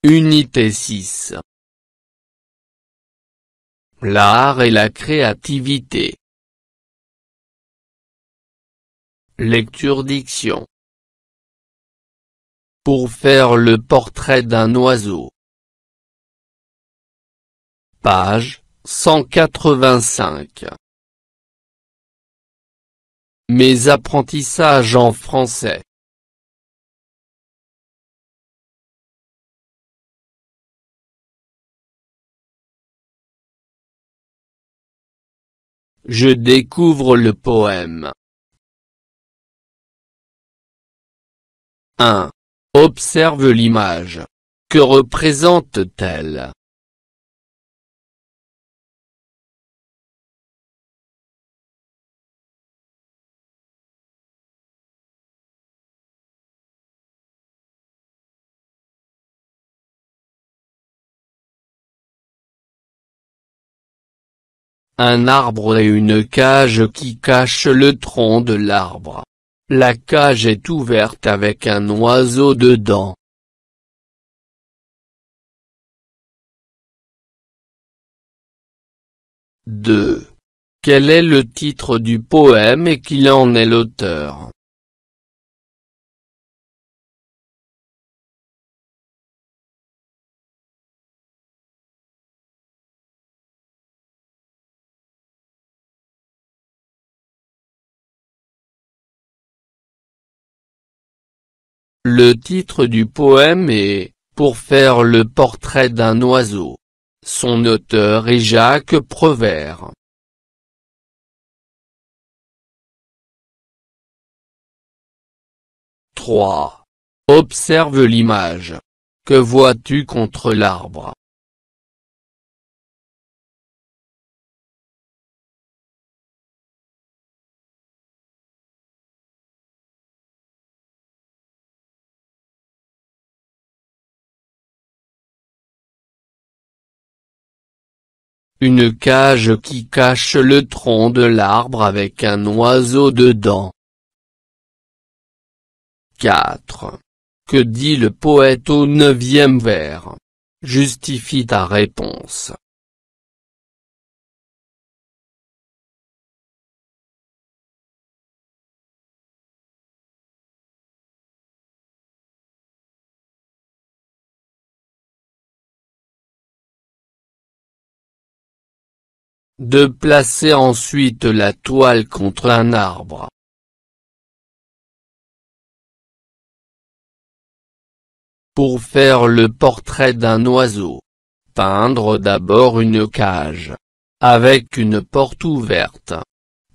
Unité 6. L'art et la créativité. Lecture diction. Pour faire le portrait d'un oiseau. Page 185. Mes apprentissages en français. Je découvre le poème. 1. Observe l'image. Que représente-t-elle? Un arbre et une cage qui cache le tronc de l'arbre. La cage est ouverte avec un oiseau dedans. Deux. Quel est le titre du poème et qui en est l'auteur? Le titre du poème est « Pour faire le portrait d'un oiseau ». Son auteur est Jacques Prévert. 3. Observe l'image. Que vois-tu contre l'arbre? Une cage qui cache le tronc de l'arbre avec un oiseau dedans. 4. Que dit le poète au 9e vers? Justifie ta réponse. De placer ensuite la toile contre un arbre. Pour faire le portrait d'un oiseau. Peindre d'abord une cage. Avec une porte ouverte.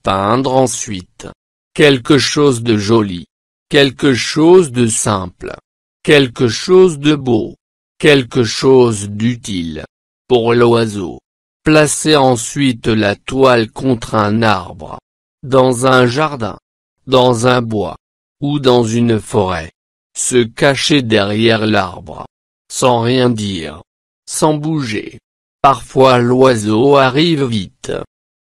Peindre ensuite. Quelque chose de joli. Quelque chose de simple. Quelque chose de beau. Quelque chose d'utile. Pour l'oiseau. Placer ensuite la toile contre un arbre. Dans un jardin. Dans un bois. Ou dans une forêt. Se cacher derrière l'arbre. Sans rien dire. Sans bouger. Parfois l'oiseau arrive vite.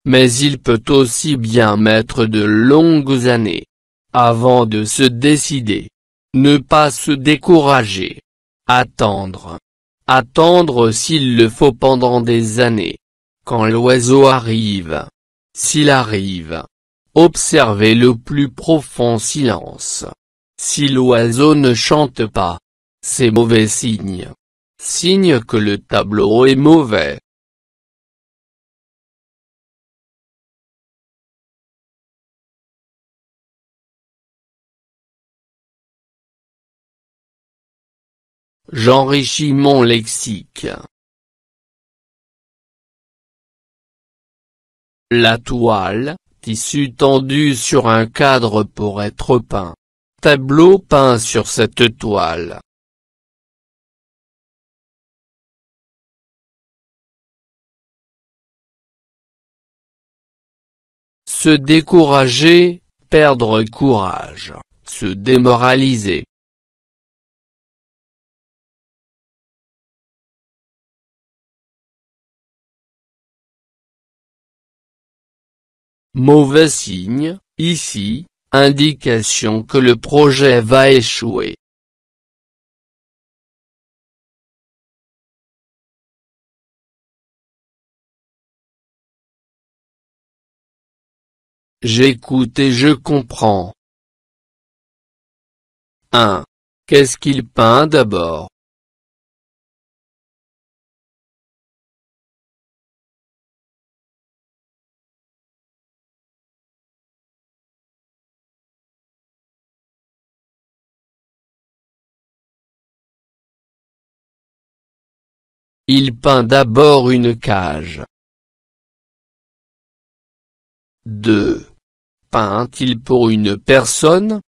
Mais il peut aussi bien mettre de longues années. Avant de se décider. Ne pas se décourager. Attendre. Attendre s'il le faut pendant des années. Quand l'oiseau arrive. S'il arrive. Observez le plus profond silence. Si l'oiseau ne chante pas. C'est mauvais signe. Signe que le tableau est mauvais. J'enrichis mon lexique. La toile, tissu tendu sur un cadre pour être peint. Tableau peint sur cette toile. se décourager, perdre courage, se démoraliser. Mauvais signe, ici, indication que le projet va échouer. J'écoute et je comprends. 1. Qu'est-ce qu'il peint d'abord? Il peint d'abord une cage. 2. Peint-il pour une personne?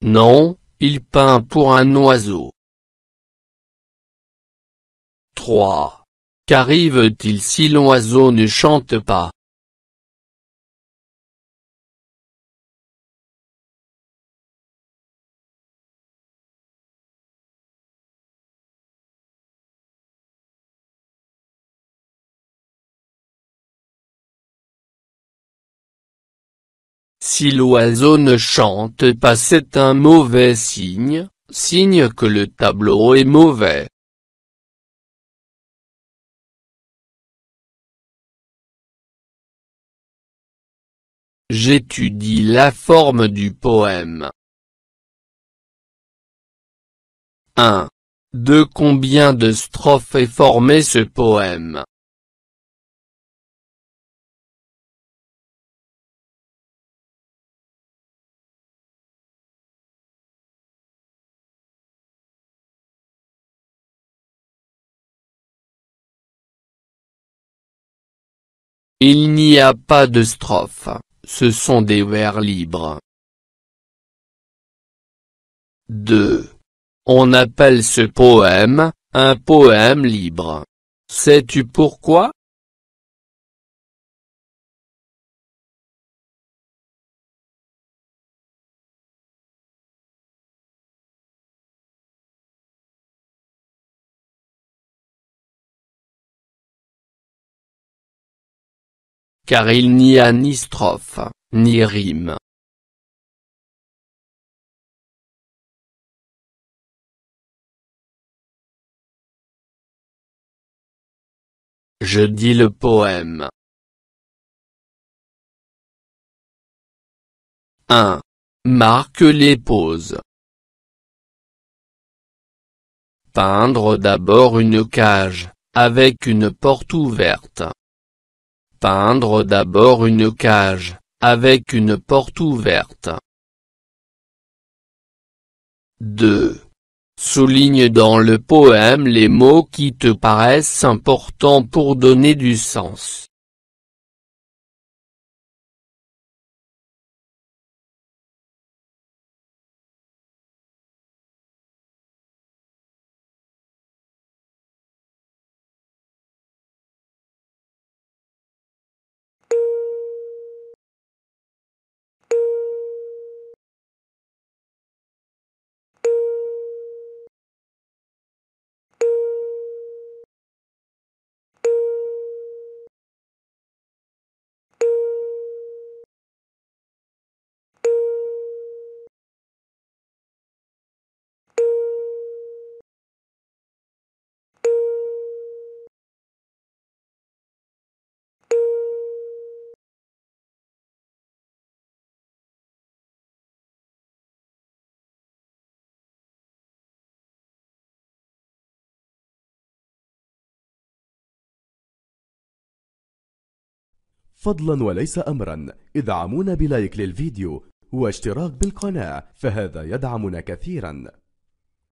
Non, il peint pour un oiseau. 3. Qu'arrive-t-il si l'oiseau ne chante pas? Si l'oiseau ne chante pas, c'est un mauvais signe, signe que le tableau est mauvais. J'étudie la forme du poème. 1. De combien de strophes est formé ce poème? Il n'y a pas de strophes, ce sont des vers libres. 2. On appelle ce poème, un poème libre. Sais-tu pourquoi? Car il n'y a ni strophe, ni rime. Je dis le poème. 1. Marque les pauses. Peindre d'abord une cage, avec une porte ouverte. Peindre d'abord une cage, avec une porte ouverte. 2. Souligne dans le poème les mots qui te paraissent importants pour donner du sens. فضلا وليس أمرا ادعمونا بلايك للفيديو واشتراك بالقناة، فهذا يدعمنا كثيرا.